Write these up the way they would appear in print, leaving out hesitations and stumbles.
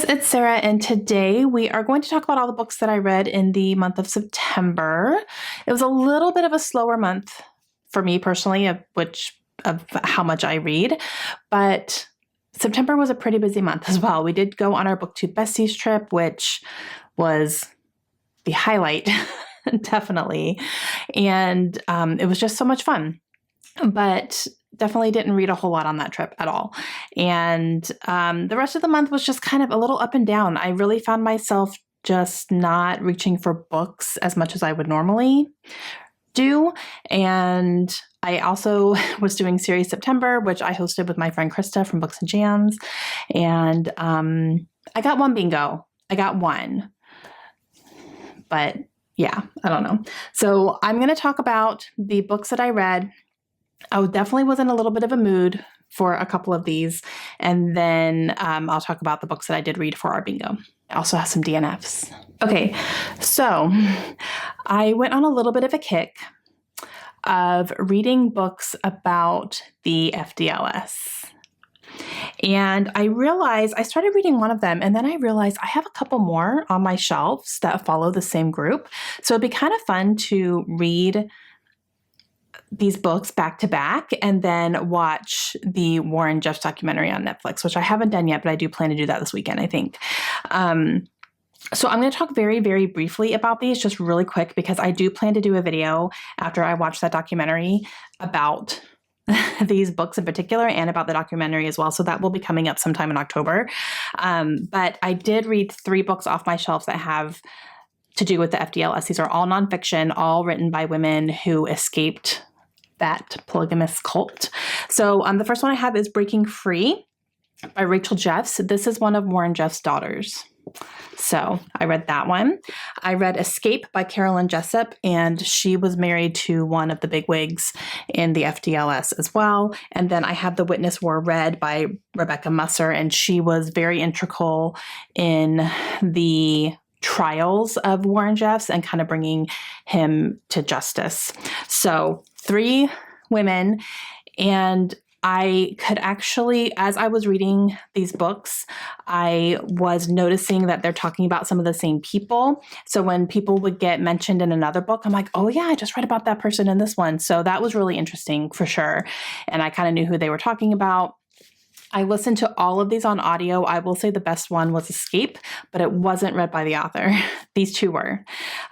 Guys, it's Sarah, and today we are going to talk about all the books that I read in the month of September. It was a little bit of a slower month for me personally, of how much I read, but September was a pretty busy month as well. We did go on our BookTube Besties trip, which was the highlight, definitely, and it was just so much fun. But definitely didn't read a whole lot on that trip at all. And the rest of the month was just kind of a little up and down. I really found myself just not reaching for books as much as I would normally do. And I also was doing Series September, which I hosted with my friend Krista from Books and Jams. And I got one bingo. I got one. But yeah, I don't know. So I'm going to talk about the books that I read. I definitely was in a little bit of a mood for a couple of these, and then I'll talk about the books that I did read for our bingo. I also have some DNFs. Okay, so I went on a little bit of a kick of reading books about the FDLS. And I realized I started reading one of them, and then I realized I have a couple more on my shelves that follow the same group. So it'd be kind of fun to read these books back to back and then watch the Warren Jeffs documentary on Netflix, which I haven't done yet, but I do plan to do that this weekend, I think. So I'm going to talk very, very briefly about these, just really quick, because I do plan to do a video after I watch that documentary about these books in particular and about the documentary as well. So that will be coming up sometime in October. But I did read 3 books off my shelves that have to do with the FDLS. These are all nonfiction, all written by women who escaped that polygamous cult. So the first one I have is Breaking Free by Rachel Jeffs. This is one of Warren Jeffs' daughters. So I read that one. I read Escape by Carolyn Jessup, and she was married to one of the bigwigs in the FDLS as well. And then I have The Witness Were Read by Rebecca Musser, and she was very integral in the trials of Warren Jeffs and kind of bringing him to justice. So 3 women, and I could actually, as I was reading these books, I was noticing that they're talking about some of the same people. So when people would get mentioned in another book, I'm like, oh yeah, I just read about that person in this one. So that was really interesting for sure. And I kind of knew who they were talking about. I listened to all of these on audio. I will say the best one was Escape, but it wasn't read by the author. These 2 were.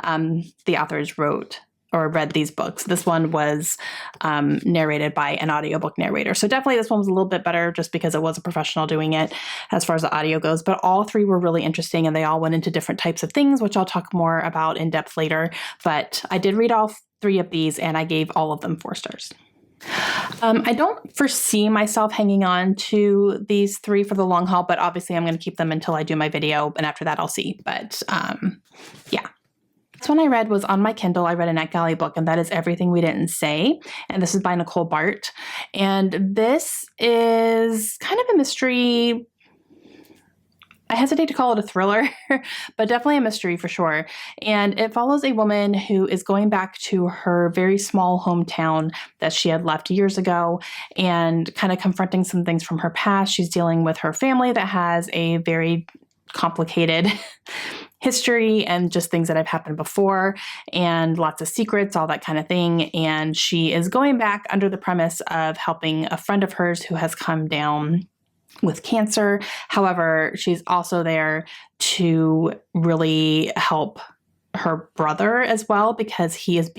The authors wrote or read these books. This one was narrated by an audiobook narrator. So definitely this one was a little bit better just because it was a professional doing it as far as the audio goes. But all 3 were really interesting, and they all went into different types of things, which I'll talk more about in depth later. But I did read all 3 of these, and I gave all of them 4 stars. I don't foresee myself hanging on to these 3 for the long haul, but obviously I'm going to keep them until I do my video, and after that I'll see. But yeah. This one I read was on my Kindle. I read a NetGalley book, and that is Everything We Didn't Say. And this is by Nicole Bart. And this is kind of a mystery. I hesitate to call it a thriller, but definitely a mystery for sure. And it follows a woman who is going back to her very small hometown that she had left years ago and kind of confronting some things from her past. She's dealing with her family that has a very complicated history and just things that have happened before and lots of secrets, all that kind of thing. And she is going back under the premise of helping a friend of hers who has come down with cancer. However, she's also there to really help her brother as well, because he's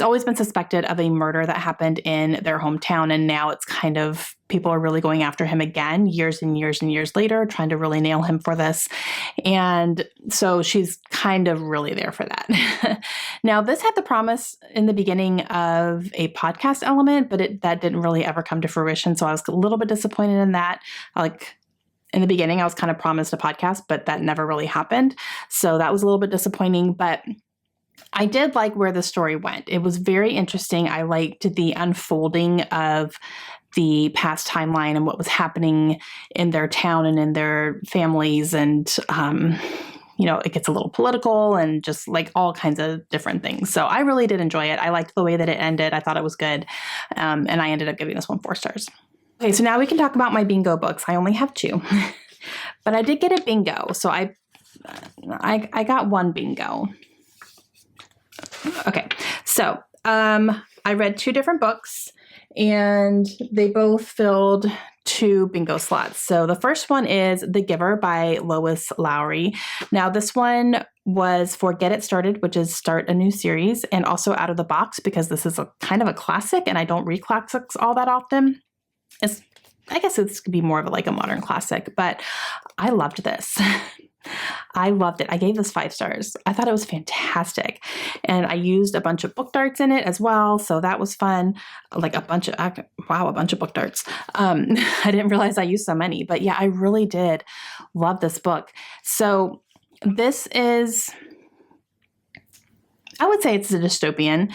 always been suspected of a murder that happened in their hometown. And now it's kind of, people are really going after him again, years and years and years later, trying to really nail him for this. And so she's kind of really there for that. Now, this had the promise in the beginning of a podcast element, but that didn't really ever come to fruition. So I was a little bit disappointed in that. In the beginning, I was kind of promised a podcast, but that never really happened. So that was a little bit disappointing, but I did like where the story went. It was very interesting. I liked the unfolding of the past timeline and what was happening in their town and in their families. And, it gets a little political and just like all kinds of different things. So I really did enjoy it. I liked the way that it ended. I thought it was good. And I ended up giving this one 4 stars. Okay, so now we can talk about my bingo books. I only have 2. But I did get a bingo. So I got one bingo. Okay. So I read 2 different books and they both filled 2 bingo slots. So the first one is The Giver by Lois Lowry. Now this one was for Get It Started, which is start a new series, and also Out of the Box because this is a kind of a classic and I don't read classics all that often. I guess it's going to be more of like a modern classic, but I loved this. I loved it. I gave this 5 stars. I thought it was fantastic. And I used a bunch of book darts in it as well. So that was fun. Like a bunch of book darts. I didn't realize I used so many, but yeah, I really did love this book. So this is, I would say it's a dystopian.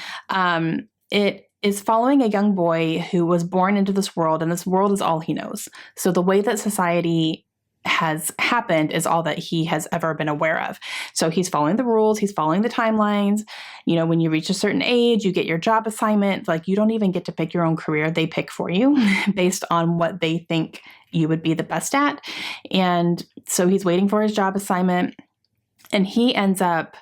It is following a young boy who was born into this world, and this world is all he knows. So the way that society has happened is all that he has ever been aware of. So he's following the rules, he's following the timelines. You know, when you reach a certain age, you get your job assignment. Like you don't even get to pick your own career. They pick for you based on what they think you would be the best at. And so he's waiting for his job assignment and he ends up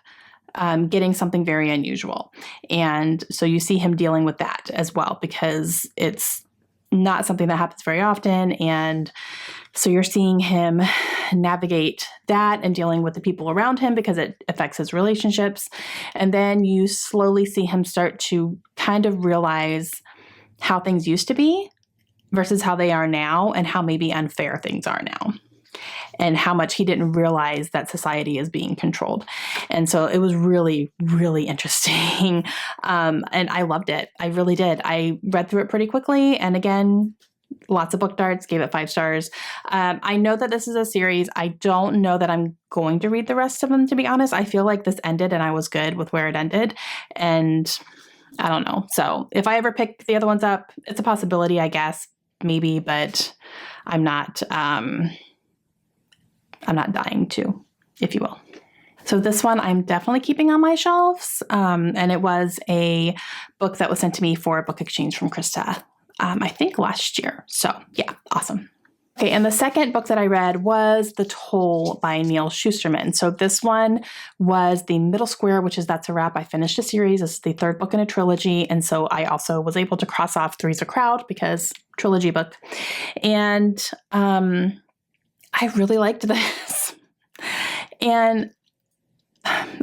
getting something very unusual. And so you see him dealing with that as well, because it's not something that happens very often. And so you're seeing him navigate that and dealing with the people around him because it affects his relationships. And then you slowly see him start to kind of realize how things used to be versus how they are now and how maybe unfair things are now. And how much he didn't realize that society is being controlled. And so it was really, really interesting. And I loved it. I really did. I read through it pretty quickly. And again, lots of book darts, gave it 5 stars. I know that this is a series. I don't know that I'm going to read the rest of them, to be honest. I feel like this ended and I was good with where it ended. And I don't know. So if I ever pick the other ones up, it's a possibility, I guess, maybe, but I'm not dying to, if you will. So this one I'm definitely keeping on my shelves. And it was a book that was sent to me for a book exchange from Krista, I think last year. So yeah, awesome. Okay, and the second book that I read was The Toll by Neil Shusterman. So this one was the middle square, which is That's a Wrap. I finished a series. This is the 3rd book in a trilogy. And so I also was able to cross off Three's a Crowd because trilogy book. And I really liked this. And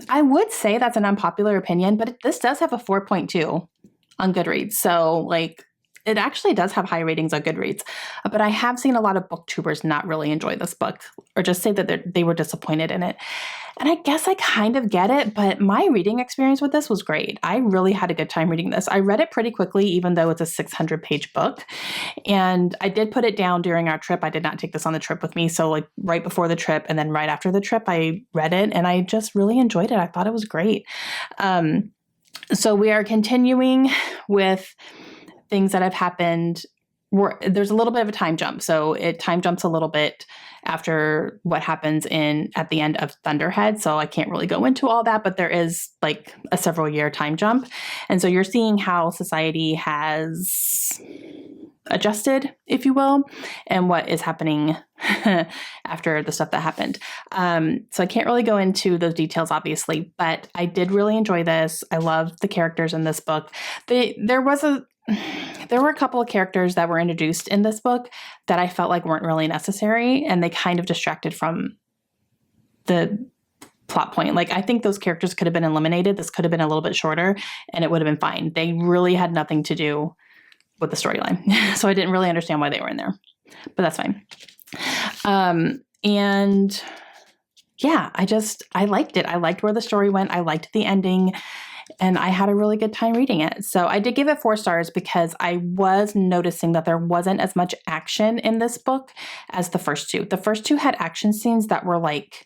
I would say that's an unpopular opinion, but this does have a 4.2 on Goodreads. So like it actually does have high ratings on Goodreads. But I have seen a lot of booktubers not really enjoy this book or just say that they were disappointed in it. And I guess I kind of get it, but my reading experience with this was great. I really had a good time reading this. I read it pretty quickly, even though it's a 600-page book. And I did put it down during our trip. I did not take this on the trip with me. So like right before the trip and then right after the trip, I read it and I just really enjoyed it. I thought it was great. So we are continuing with things that have happened. There's a little bit of a time jump. So it time jumps a little bit after what happens at the end of Thunderhead. So I can't really go into all that, but there is like a several year time jump. And so you're seeing how society has adjusted, if you will, and what is happening after the stuff that happened. So I can't really go into those details, obviously, but I did really enjoy this. I love the characters in this book. There were a couple of characters that were introduced in this book that I felt like weren't really necessary, and they kind of distracted from the plot point. Like, I think those characters could have been eliminated. This could have been a little bit shorter, and it would have been fine. They really had nothing to do with the storyline. So I didn't really understand why they were in there, but that's fine. And yeah, I liked it. I liked where the story went. I liked the ending. And I had a really good time reading it. So I did give it 4 stars because I was noticing that there wasn't as much action in this book as the first 2. The first 2 had action scenes that were like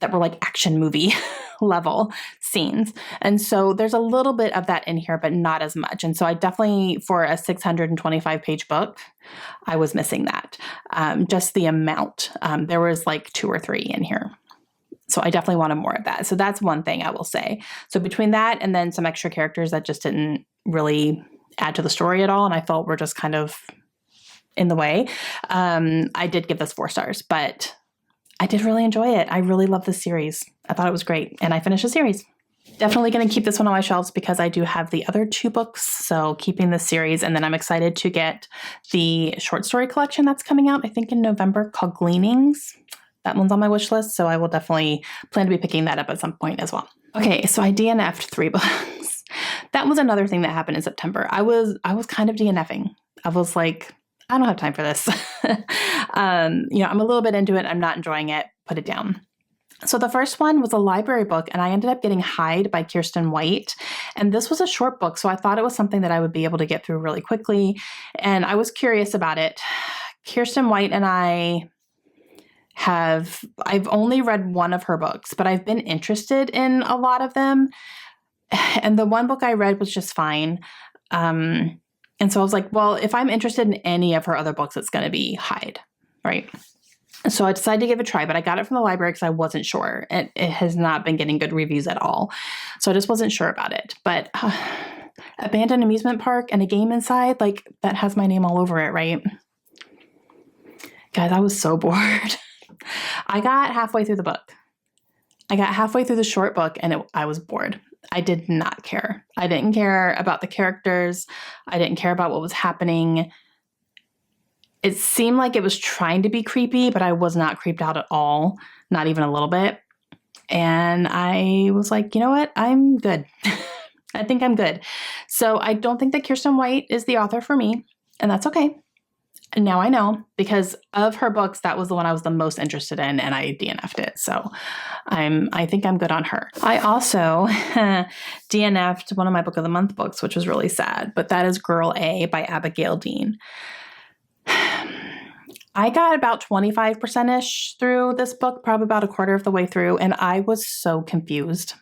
action movie level scenes. And so there's a little bit of that in here, but not as much. And so I definitely, for a 625-page book, I was missing that. Just the amount. There was like 2 or 3 in here. So I definitely wanted more of that. So that's one thing I will say. So between that and then some extra characters that just didn't really add to the story at all, and I felt were just kind of in the way. I did give this 4 stars, but I did really enjoy it. I really love this series. I thought it was great, and I finished the series. Definitely going to keep this one on my shelves because I do have the other 2 books, so keeping this series, and then I'm excited to get the short story collection that's coming out, I think in November, called Gleanings. That one's on my wish list, so I will definitely plan to be picking that up at some point as well. Okay, so I DNF'd 3 books. That was another thing that happened in September. I was kind of DNFing. I was like, I don't have time for this. I'm a little bit into it. I'm not enjoying it. Put it down. So the first one was a library book, and I ended up getting Hyde by Kiersten White. And this was a short book, so I thought it was something that I would be able to get through really quickly. And I was curious about it. Kiersten White and I've only read one of her books, but I've been interested in a lot of them. And the one book I read was just fine. And so I was like, well, if I'm interested in any of her other books, it's going to be Hyde, right? So I decided to give it a try, but I got it from the library because I wasn't sure. It has not been getting good reviews at all. So I just wasn't sure about it. But abandoned amusement park and a game inside, like that has my name all over it, right? Guys, I was so bored. I got halfway through the book. I got halfway through the short book and I was bored. I did not care. I didn't care about the characters. I didn't care about what was happening. It seemed like it was trying to be creepy, but I was not creeped out at all, not even a little bit. And I was like, you know what? I'm good. I think I'm good. So I don't think that Kiersten White is the author for me, and that's okay. And now I know, because of her books, that was the one I was the most interested in, and I DNF'd it. So I think I'm good on her. I also DNF'd one of my Book of the Month books, which was really sad, but that is Girl A by Abigail Dean. I got about 25%-ish through this book, probably about a quarter of the way through, and I was so confused.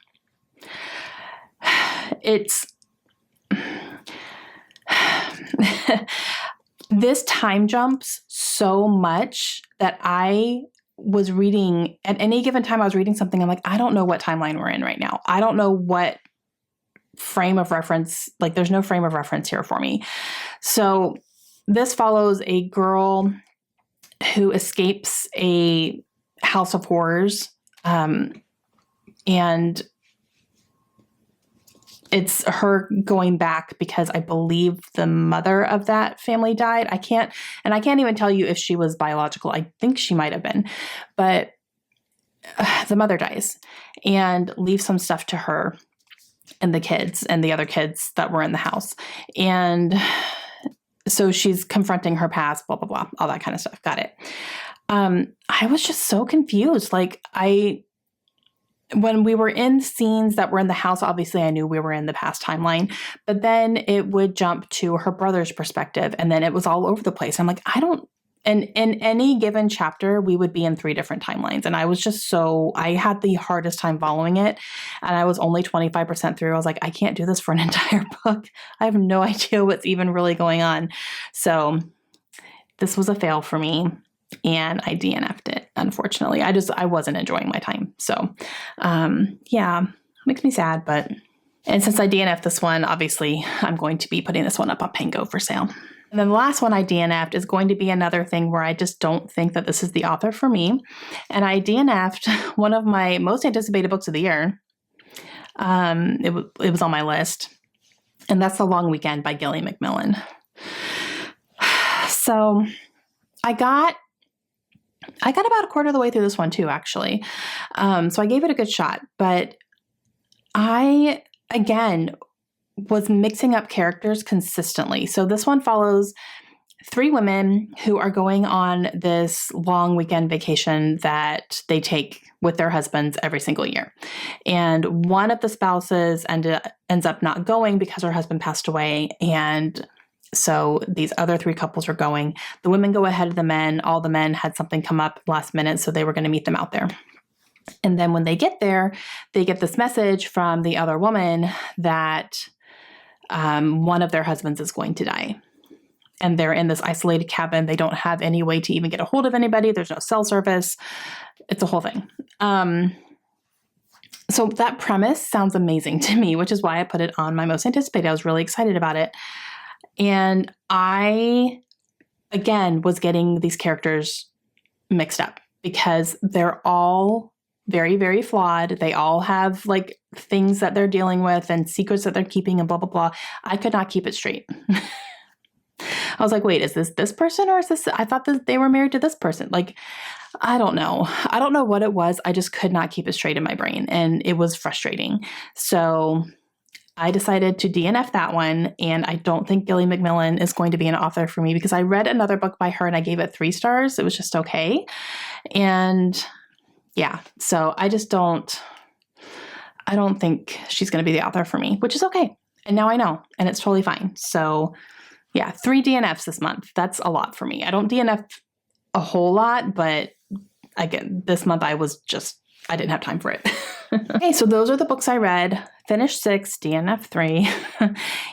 This time jumps so much that I was reading, at any given time I was reading something, I'm like, I don't know what timeline we're in right now. I don't know what frame of reference, like there's no frame of reference here for me. So this follows a girl who escapes a house of horrors, and it's her going back because I believe the mother of that family died. I can't even tell you if she was biological. I think she might have been, but the mother dies and leaves some stuff to her and the kids and the other kids that were in the house. And so she's confronting her past, blah, blah, blah, all that kind of stuff. Got it. I was just so confused. Like when we were in scenes that were in the house, obviously I knew we were in the past timeline, but then it would jump to her brother's perspective, and then it was all over the place. I'm like, and in any given chapter, we would be in 3 different timelines. And I was just I had the hardest time following it. And I was only 25% through. I was like, I can't do this for an entire book. I have no idea what's even really going on. So this was a fail for me. And I DNF'd it, unfortunately. I wasn't enjoying my time. So, yeah, makes me sad. And since I DNF'd this one, obviously I'm going to be putting this one up on Pango for sale. And then the last one I DNF'd is going to be another thing where I just don't think that this is the author for me. And I DNF'd one of my most anticipated books of the year. It was on my list. And that's The Long Weekend by Gillian McMillan. So I got about a quarter of the way through this one too, actually. So I gave it a good shot, but I, again, was mixing up characters consistently. So this one follows 3 women who are going on this long weekend vacation that they take with their husbands every single year. And one of the spouses ends up not going because her husband passed away. And so these other 3 couples are going. The women go ahead of the men. All the men had something come up last minute, so they were going to meet them out there. And then when they get there, they get this message from the other woman that one of their husbands is going to die. And they're in this isolated cabin. They don't have any way to even get a hold of anybody. There's no cell service. It's a whole thing. So that premise sounds amazing to me, which is why I put it on my most anticipated. I was really excited about it. And again, was getting these characters mixed up because they're all very, very flawed. They all have like things that they're dealing with and secrets that they're keeping and blah, blah, blah. I could not keep it straight. I was like, wait, is this person or is this, I thought that they were married to this person. Like, I don't know. I don't know what it was. I just could not keep it straight in my brain and it was frustrating. So I decided to DNF that one, and I don't think Gilly McMillan is going to be an author for me because I read another book by her and I gave it 3 stars. It was just okay. And yeah, so I don't think she's going to be the author for me, which is okay. And now I know, and it's totally fine. So yeah, 3 DNFs this month. That's a lot for me. I don't DNF a whole lot, but again, this month I didn't have time for it. Okay, so those are the books I read. Finished 6, DNF 3.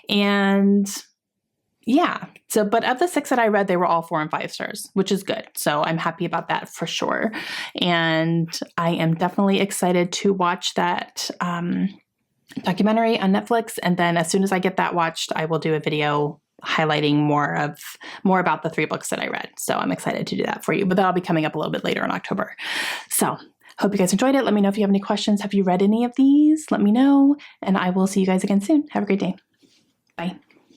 And yeah, but of the 6 that I read, they were all 4 and 5 stars, which is good. So I'm happy about that for sure. And I am definitely excited to watch that documentary on Netflix. And then as soon as I get that watched, I will do a video highlighting more about the 3 books that I read. So I'm excited to do that for you, but that'll be coming up a little bit later in October. So hope you guys enjoyed it. Let me know if you have any questions. Have you read any of these? Let me know, and I will see you guys again soon. Have a great day. Bye.